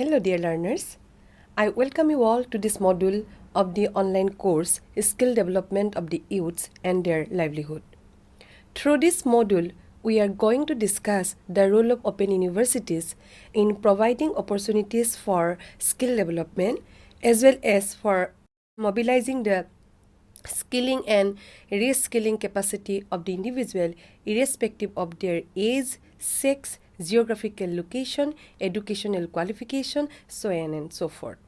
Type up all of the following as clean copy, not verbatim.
Hello dear learners, I welcome you all to this module of the online course Skill Development of the Youths and Their Livelihood. Through this module, we are going to discuss the role of open universities in providing opportunities for skill development as well as for mobilizing the skilling and reskilling capacity of the individual irrespective of their age, sex, geographical location, educational qualification, so on and so forth.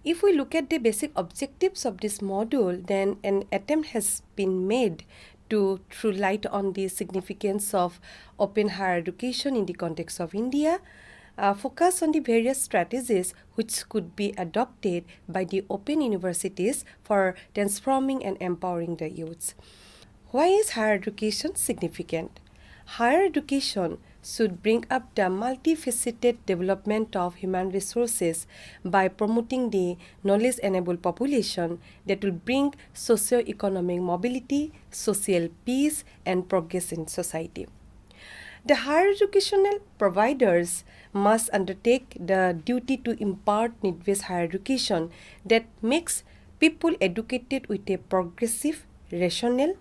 If we look at the basic objectives of this module, then an attempt has been made to throw light on the significance of open higher education in the context of India, focus on the various strategies which could be adopted by the open universities for transforming and empowering the youths. Why is higher education significant? Higher education should bring up the multifaceted development of human resources by promoting the knowledge-enabled population that will bring socio-economic mobility, social peace, and progress in society. The higher educational providers must undertake the duty to impart need-based higher education that makes people educated with a progressive, rational,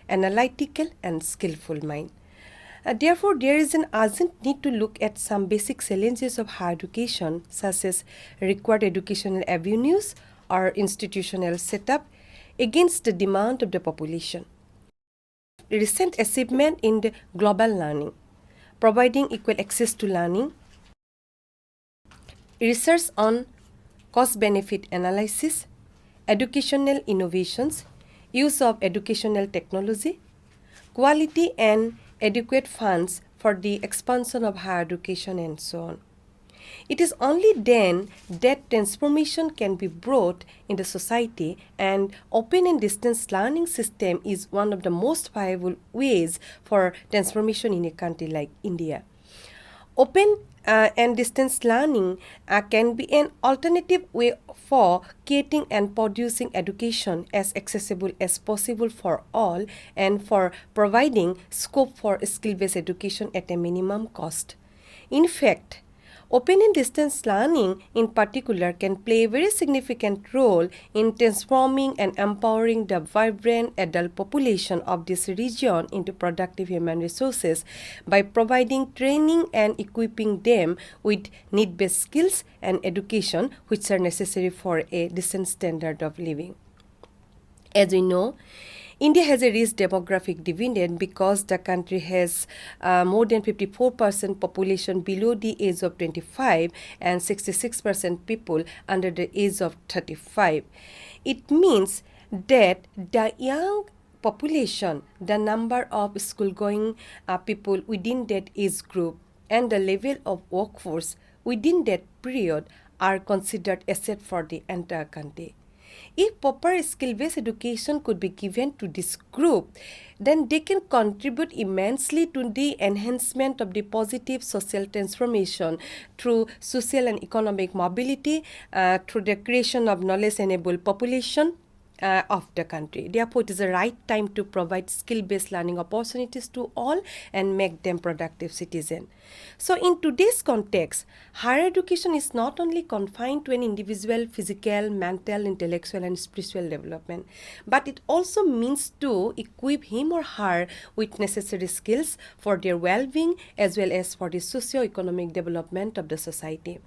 analytical, and skillful mind. Therefore, there is an urgent need to look at some basic challenges of higher education, such as required educational avenues or institutional setup against the demand of the population. Recent achievement in the global learning, providing equal access to learning, research on cost-benefit analysis, educational innovations, use of educational technology, quality and adequate funds for the expansion of higher education, and so on. It is only then that transformation can be brought in the society, and open and distance learning system is one of the most viable ways for transformation in a country like India. Open and distance learning can be an alternative way for creating and producing education as accessible as possible for all and for providing scope for skill-based education at a minimum cost. In fact, open and distance learning in particular can play a very significant role in transforming and empowering the vibrant adult population of this region into productive human resources by providing training and equipping them with need-based skills and education which are necessary for a decent standard of living. As we know, India has a rich demographic dividend because the country has more than 54% population below the age of 25 and 66% people under the age of 35. It means that the young population, the number of school-going people within that age group, and the level of workforce within that period are considered asset for the entire country. If proper skill-based education could be given to this group, then they can contribute immensely to the enhancement of the positive social transformation through social and economic mobility, through the creation of knowledge-enabled population of the country. Therefore, it is the right time to provide skill-based learning opportunities to all and make them productive citizens. So, in today's context, higher education is not only confined to an individual physical, mental, intellectual, and spiritual development, but it also means to equip him or her with necessary skills for their well-being as well as for the socio-economic development of the society.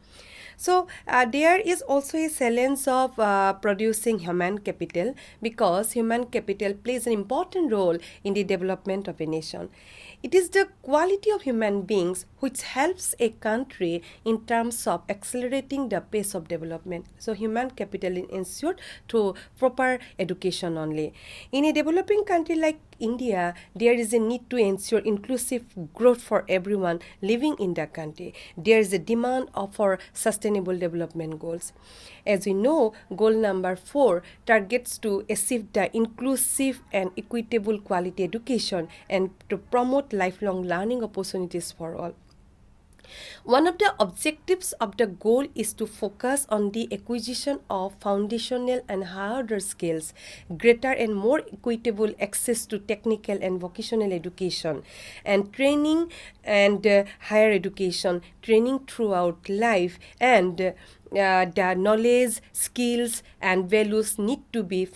So, there is also a challenge of producing human capital because human capital plays an important role in the development of a nation. It is the quality of human beings which helps a country in terms of accelerating the pace of development. So, human capital is ensured through proper education only. In a developing country like India, there is a need to ensure inclusive growth for everyone living in the country. There is a demand for sustainable development goals. As we know, goal number 4 targets to achieve the inclusive and equitable quality education and to promote lifelong learning opportunities for all. One of the objectives of the goal is to focus on the acquisition of foundational and higher order skills, greater and more equitable access to technical and vocational education, and training and higher education, training throughout life, and the knowledge, skills, and values need to be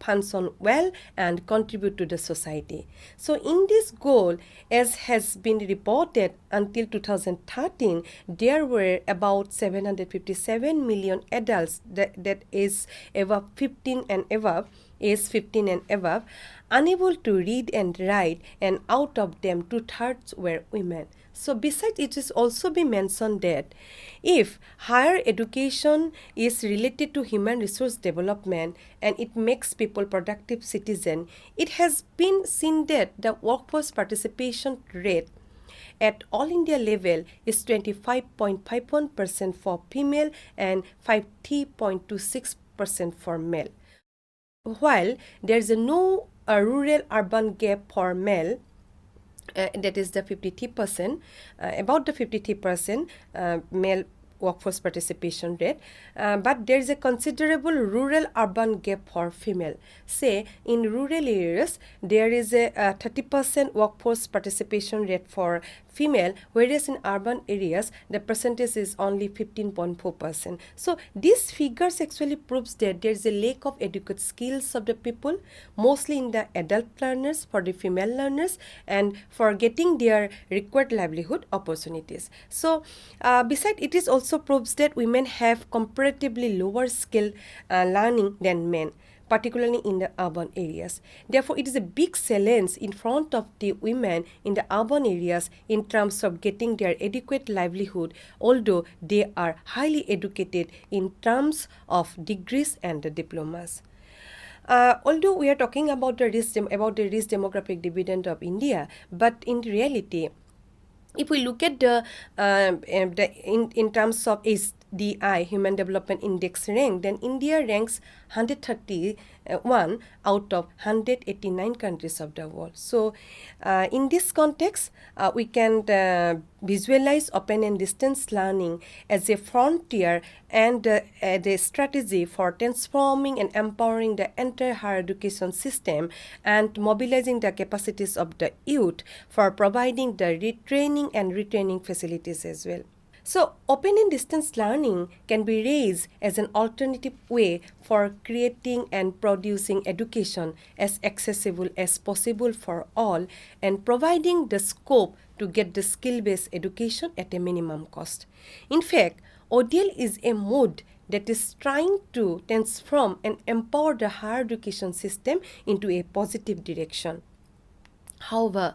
function well and contribute to the society. So in this goal, as has been reported until 2013, there were about 757 million adults that is above 15 and above, age 15 and above, unable to read and write, and out of them 2/3 were women. So besides, it is also be mentioned that if higher education is related to human resource development and it makes people productive citizen, it has been seen that the workforce participation rate at all India level is 25.51% for female and 50.26% for male. While there is no rural-urban gap for male, that is the 53%, about the 53% male workforce participation rate, but there is a considerable rural-urban gap for female. Say, in rural areas, there is a 30% workforce participation rate for female, whereas in urban areas, the percentage is only 15.4%. So, these figures actually proves that there is a lack of adequate skills of the people, mostly in the adult learners, for the female learners, and for getting their required livelihood opportunities. So, besides, it is also proves that women have comparatively lower skill learning than men, particularly in the urban areas. Therefore, it is a big challenge in front of the women in the urban areas in terms of getting their adequate livelihood, although they are highly educated in terms of degrees and the diplomas. Although we are talking about the rich demographic dividend of India, but in reality, if we look at in terms of HDI, Human Development Index rank, then India ranks 131 out of 189 countries of the world. So, in this context, we can visualize open and distance learning as a frontier and a strategy for transforming and empowering the entire higher education system and mobilizing the capacities of the youth for providing the retraining and retraining facilities as well. So, open and distance learning can be raised as an alternative way for creating and producing education as accessible as possible for all and providing the scope to get the skill-based education at a minimum cost. In fact, ODL is a mode that is trying to transform and empower the higher education system into a positive direction. However,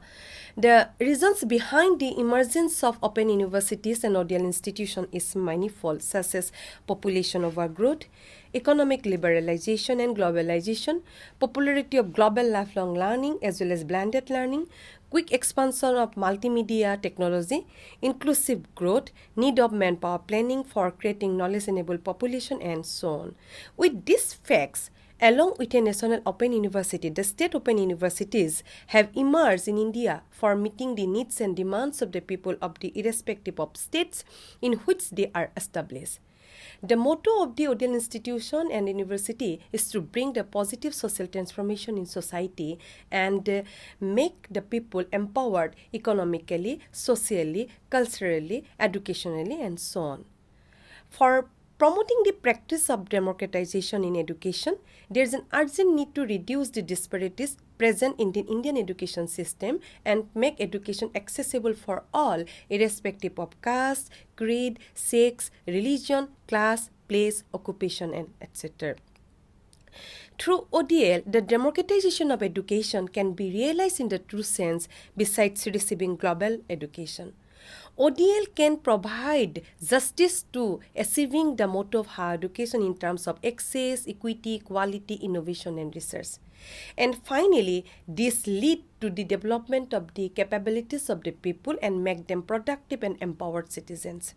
the reasons behind the emergence of open universities and ODL institutions is manifold, such as population overgrowth, economic liberalization and globalization, popularity of global lifelong learning as well as blended learning, quick expansion of multimedia technology, inclusive growth, need of manpower planning for creating knowledge-enabled population, and so on. With these facts, along with a national open university, the state open universities have emerged in India for meeting the needs and demands of the people of the irrespective of states in which they are established. The motto of the ODL institution and university is to bring the positive social transformation in society and make the people empowered economically, socially, culturally, educationally, and so on. For promoting the practice of democratization in education, there is an urgent need to reduce the disparities present in the Indian education system and make education accessible for all, irrespective of caste, creed, sex, religion, class, place, occupation, and etc. Through ODL, the democratization of education can be realized in the true sense besides receiving global education. ODL can provide justice to achieving the motto of higher education in terms of access, equity, quality, innovation, and research. And finally, this lead to the development of the capabilities of the people and make them productive and empowered citizens.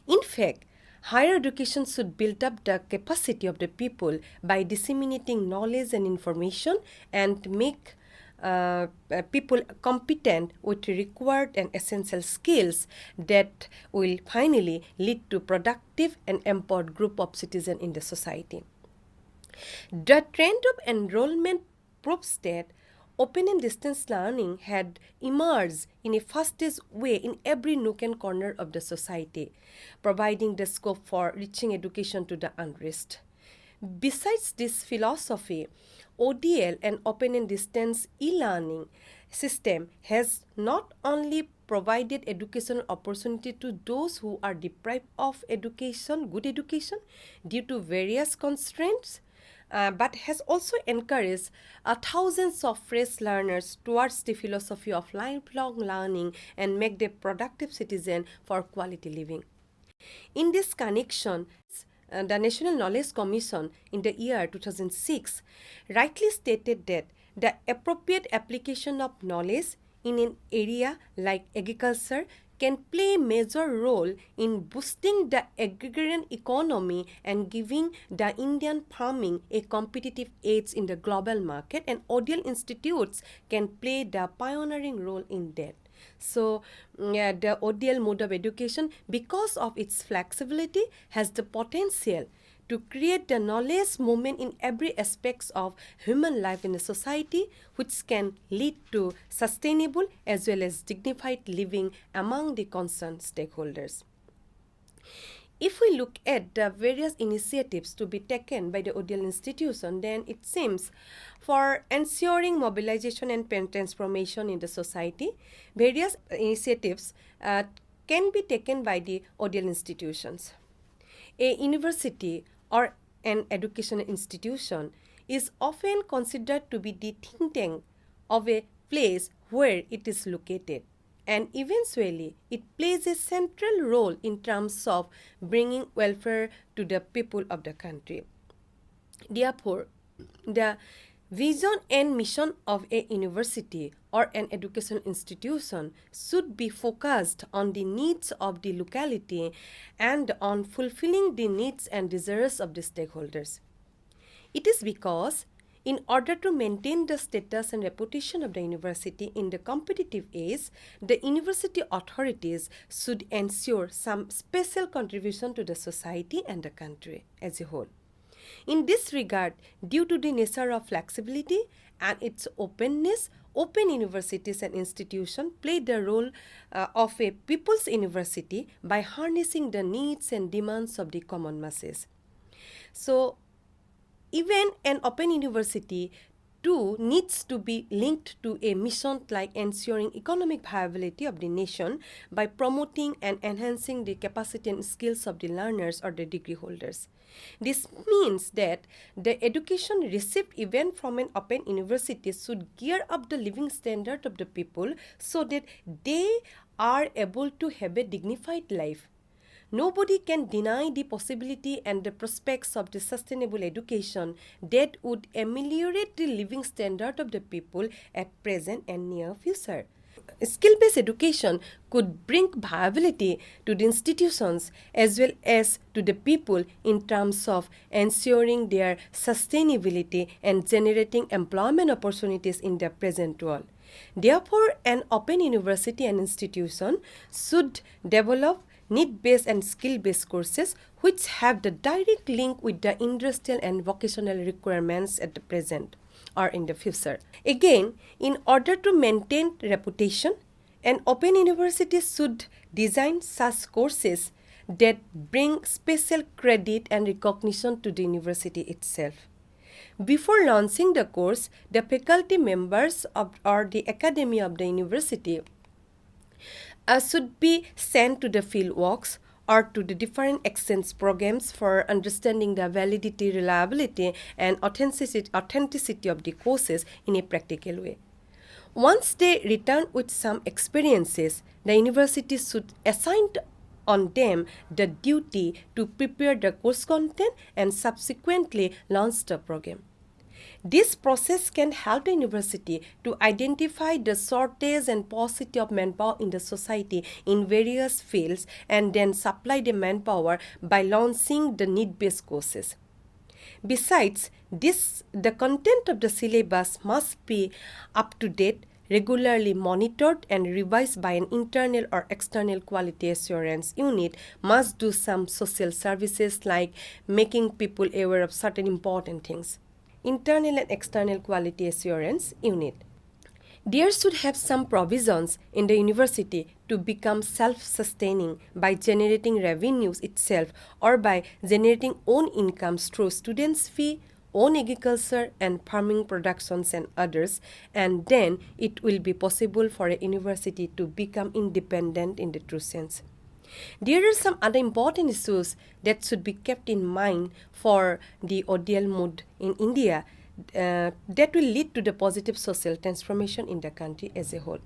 In fact, higher education should build up the capacity of the people by disseminating knowledge and information and make people competent with required and essential skills that will finally lead to productive and empowered group of citizens in the society. The trend of enrollment proves that open and distance learning had emerged in a fastest way in every nook and corner of the society, providing the scope for reaching education to the unreached. Besides this philosophy, ODL and open and distance e-learning system has not only provided educational opportunity to those who are deprived of education, good education, due to various constraints, but has also encouraged thousands of fresh learners towards the philosophy of lifelong learning and make them productive citizens for quality living. In this connection, the National Knowledge Commission in the year 2006 rightly stated that the appropriate application of knowledge in an area like agriculture can play a major role in boosting the agrarian economy and giving the Indian farming a competitive edge in the global market, and ODL institutes can play the pioneering role in that. So, the ODL mode of education, because of its flexibility, has the potential to create the knowledge movement in every aspects of human life in a society, which can lead to sustainable as well as dignified living among the concerned stakeholders. If we look at the various initiatives to be taken by the ODL institution, then it seems for ensuring mobilization and transformation in the society, various initiatives can be taken by the ODL institutions. A university or an educational institution is often considered to be the think tank of a place where it is located, and eventually it plays a central role in terms of bringing welfare to the people of the country. Therefore, the vision and mission of a university or an educational institution should be focused on the needs of the locality and on fulfilling the needs and desires of the stakeholders. It is because in order to maintain the status and reputation of the university in the competitive age, the university authorities should ensure some special contribution to the society and the country as a whole. In this regard, due to the nature of flexibility and its openness, open universities and institutions play the role of a people's university by harnessing the needs and demands of the common masses. So, even an open university too needs to be linked to a mission like ensuring economic viability of the nation by promoting and enhancing the capacity and skills of the learners or the degree holders. This means that the education received even from an open university should gear up the living standard of the people so that they are able to have a dignified life. Nobody can deny the possibility and the prospects of the sustainable education that would ameliorate the living standard of the people at present and near future. Skill-based education could bring viability to the institutions as well as to the people in terms of ensuring their sustainability and generating employment opportunities in the present world. Therefore, an open university and institution should develop need-based and skill-based courses which have the direct link with the industrial and vocational requirements at the present or in the future. Again, in order to maintain reputation, an open university should design such courses that bring special credit and recognition to the university itself. Before launching the course, the faculty members or the academy of the university should be sent to the field works or to the different exchange programs for understanding the validity, reliability, and authenticity of the courses in a practical way. Once they return with some experiences, the university should assign on them the duty to prepare the course content and subsequently launch the program. This process can help the university to identify the shortage and paucity of manpower in the society in various fields and then supply the manpower by launching the need-based courses. Besides this, the content of the syllabus must be up to date, regularly monitored and revised by an internal or external quality assurance unit, must do some social services like making people aware of certain important things. Internal and external quality assurance unit. There should have some provisions in the university to become self-sustaining by generating revenues itself or by generating own incomes through students' fee, own agriculture and farming productions and others, and then it will be possible for a university to become independent in the true sense. There are some other important issues that should be kept in mind for the ODL mode in India that will lead to the positive social transformation in the country as a whole.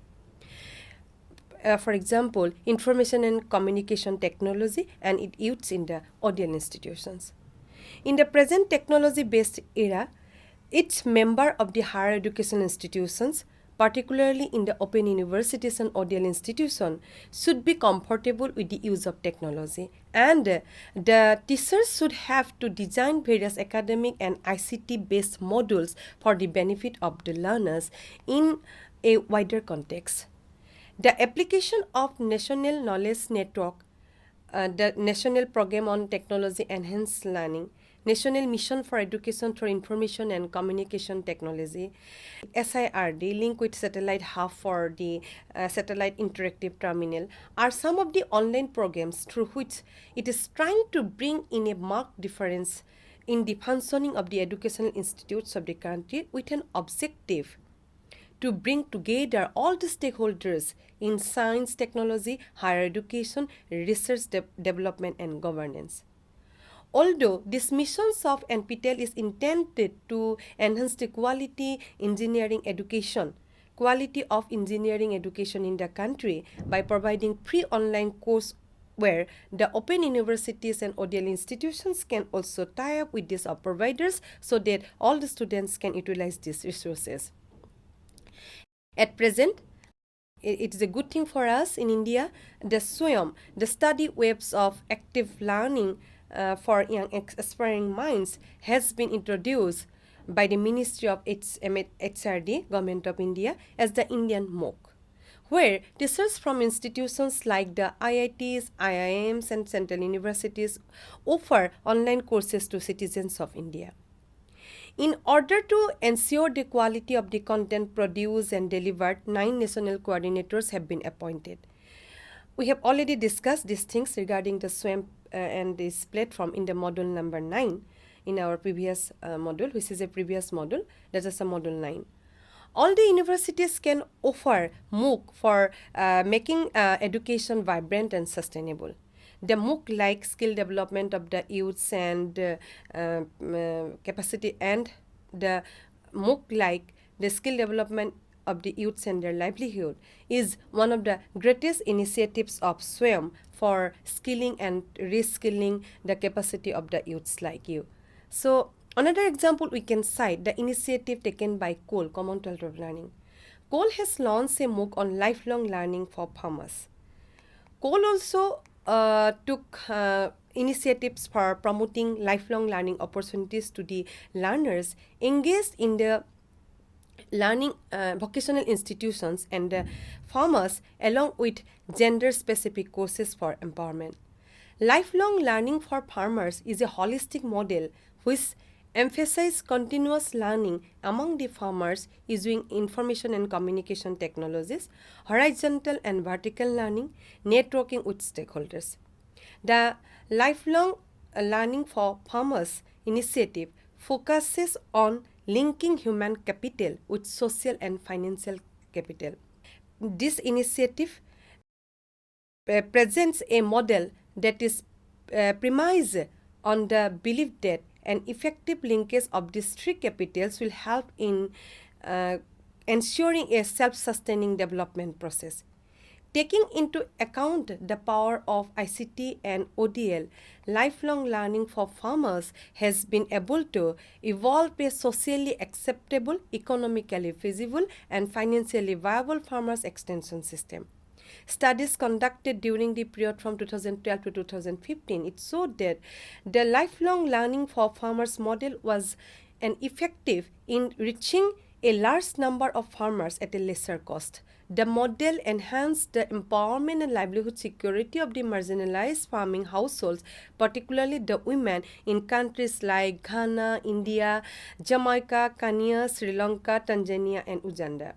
For example, information and communication technology and its use in the ODL institutions. In the present technology-based era, each member of the higher education institutions, particularly in the open universities and ODL institution, should be comfortable with the use of technology, and the teachers should have to design various academic and ICT-based modules for the benefit of the learners in a wider context. The application of National Knowledge Network, the National Program on Technology Enhanced Learning, National Mission for Education through Information and Communication Technology, SIRD, link with Satellite Hub for the Satellite Interactive Terminal, are some of the online programs through which it is trying to bring in a marked difference in the functioning of the educational institutes of the country with an objective to bring together all the stakeholders in science, technology, higher education, research, development, and governance. Although this missions of NPTEL is intended to enhance the quality engineering education, quality of engineering education in the country by providing free online course where the open universities and ODL institutions can also tie up with these providers so that all the students can utilize these resources. At present, it is a good thing for us in India. The SWAYAM, the study webs of active learning for young aspiring minds, has been introduced by the Ministry of HRD, Government of India, as the Indian MOOC, where teachers from institutions like the IITs, IIMs, and central universities offer online courses to citizens of India. In order to ensure the quality of the content produced and delivered, 9 national coordinators have been appointed. We have already discussed these things regarding the SWAMP and this platform in the module number 9 in our previous module, which is a previous module. That is a module 9. All the universities can offer MOOC for making education vibrant and sustainable. The MOOC like skill development of the youths and capacity, and the MOOC like the skill development of the youths and their livelihood is one of the greatest initiatives of SWAYAM for skilling and reskilling the capacity of the youths like you. So another example we can cite the initiative taken by COAL, Commonwealth of Learning. COAL has launched a MOOC on lifelong learning for farmers. COAL also took initiatives for promoting lifelong learning opportunities to the learners engaged in the learning vocational institutions and the farmers, along with gender-specific courses for empowerment. Lifelong learning for farmers is a holistic model which emphasizes continuous learning among the farmers using information and communication technologies, horizontal and vertical learning, networking with stakeholders. The Lifelong Learning for Farmers initiative focuses on linking human capital with social and financial capital. This initiative presents a model that is premised on the belief that an effective linkage of these three capitals will help in ensuring a self-sustaining development process. Taking into account the power of ICT and ODL, lifelong learning for farmers has been able to evolve a socially acceptable, economically feasible, and financially viable farmers' extension system. Studies conducted during the period from 2012 to 2015, it showed that the lifelong learning for farmers model was an effective in reaching a large number of farmers at a lesser cost. The model enhanced the empowerment and livelihood security of the marginalized farming households, particularly the women in countries like Ghana, India, Jamaica, Kenya, Sri Lanka, Tanzania, and Uganda.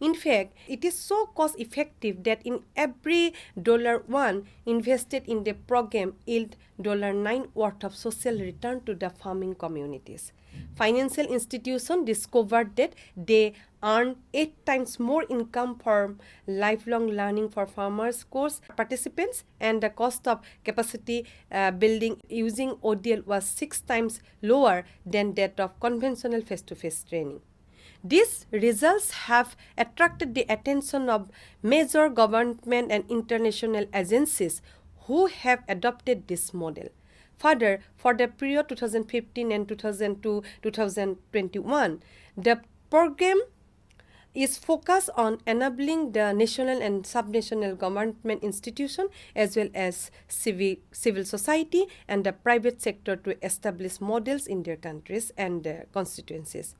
In fact, it is so cost effective that in every $1 invested in the program yield $9 worth of social return to the farming communities. Financial institutions discovered that they earn 8 times more income from lifelong learning for farmers course participants, and the cost of capacity building using ODL was 6 times lower than that of conventional face-to-face training. These results have attracted the attention of major government and international agencies who have adopted this model. Further, for the period 2015 and 2002-2021, the program is focused on enabling the national and subnational government institution as well as civil society and the private sector to establish models in their countries and constituencies.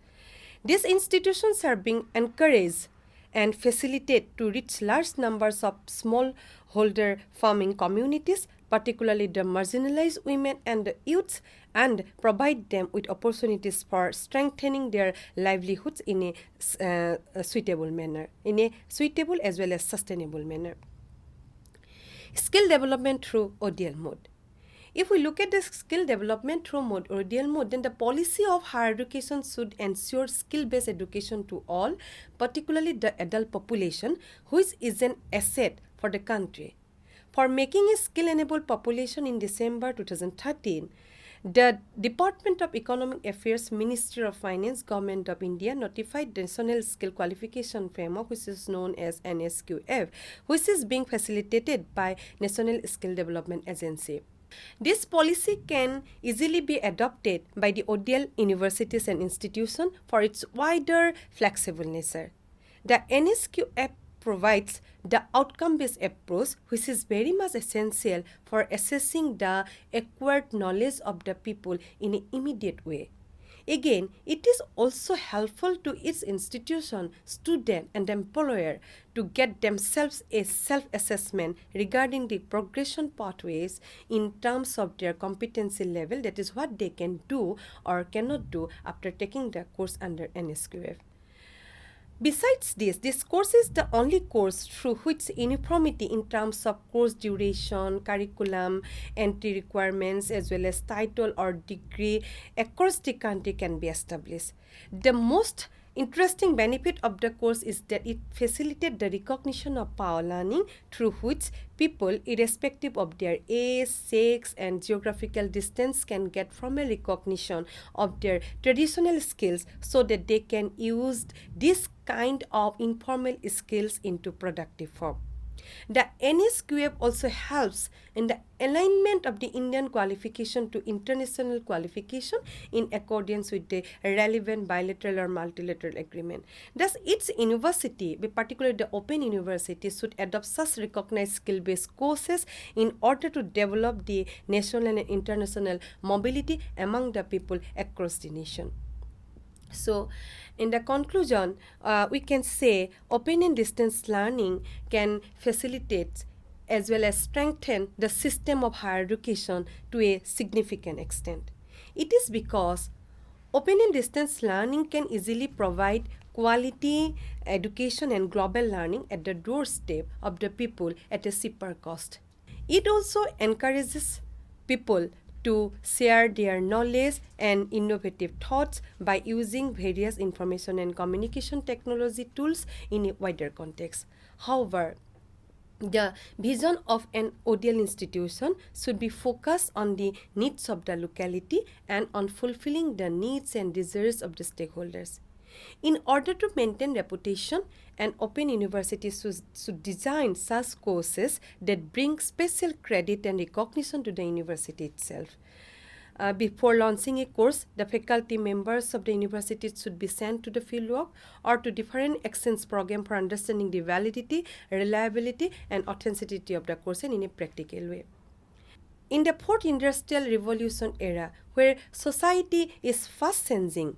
These institutions are being encouraged and facilitated to reach large numbers of smallholder farming communities, particularly the marginalized women and the youths, and provide them with opportunities for strengthening their livelihoods in a suitable manner, in a suitable as well as sustainable manner. Skill development through ODL mode. If we look at the skill development through ODL mode, then the policy of higher education should ensure skill-based education to all, particularly the adult population, which is an asset for the country. For making a skill-enabled population in December 2013, the Department of Economic Affairs, Ministry of Finance, Government of India notified the National Skill Qualification Framework, which is known as NSQF, which is being facilitated by National Skill Development Agency. This policy can easily be adopted by the ODL universities and institutions for its wider flexible nature. The NSQF provides the outcome-based approach, which is very much essential for assessing the acquired knowledge of the people in an immediate way. Again, it is also helpful to its institution, student, and employer to get themselves a self-assessment regarding the progression pathways in terms of their competency level, that is what they can do or cannot do after taking the course under NSQF. Besides this course is the only course through which uniformity in terms of course duration, curriculum, entry requirements, as well as title or degree across the country can be established. The most interesting benefit of the course is that it facilitates the recognition of power learning through which people, irrespective of their age, sex, and geographical distance, can get from a recognition of their traditional skills so that they can use this kind of informal skills into productive form. The NSQF also helps in the alignment of the Indian qualification to international qualification in accordance with the relevant bilateral or multilateral agreement. Thus, each university, particularly the open university, should adopt such recognized skill-based courses in order to develop the national and international mobility among the people across the nation. So, in the conclusion, we can say open and distance learning can facilitate as well as strengthen the system of higher education to a significant extent. It is because open and distance learning can easily provide quality education and global learning at the doorstep of the people at a cheaper cost. It also encourages people to share their knowledge and innovative thoughts by using various information and communication technology tools in a wider context. However, the vision of an ODL institution should be focused on the needs of the locality and on fulfilling the needs and desires of the stakeholders. In order to maintain reputation, an open university should design such courses that bring special credit and recognition to the university itself. Before launching a course, the faculty members of the university should be sent to the fieldwork or to different exchange program for understanding the validity, reliability, and authenticity of the course in a practical way. In the fourth industrial revolution era, where society is fast changing,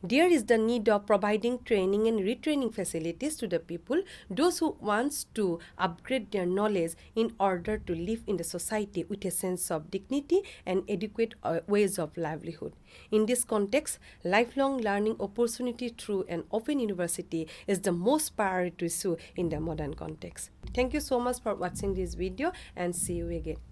there is the need of providing training and retraining facilities to the people, those who want to upgrade their knowledge in order to live in the society with a sense of dignity and adequate ways of livelihood. In this context, lifelong learning opportunity through an open university is the most priority issue in the modern context. Thank you so much for watching this video and see you again.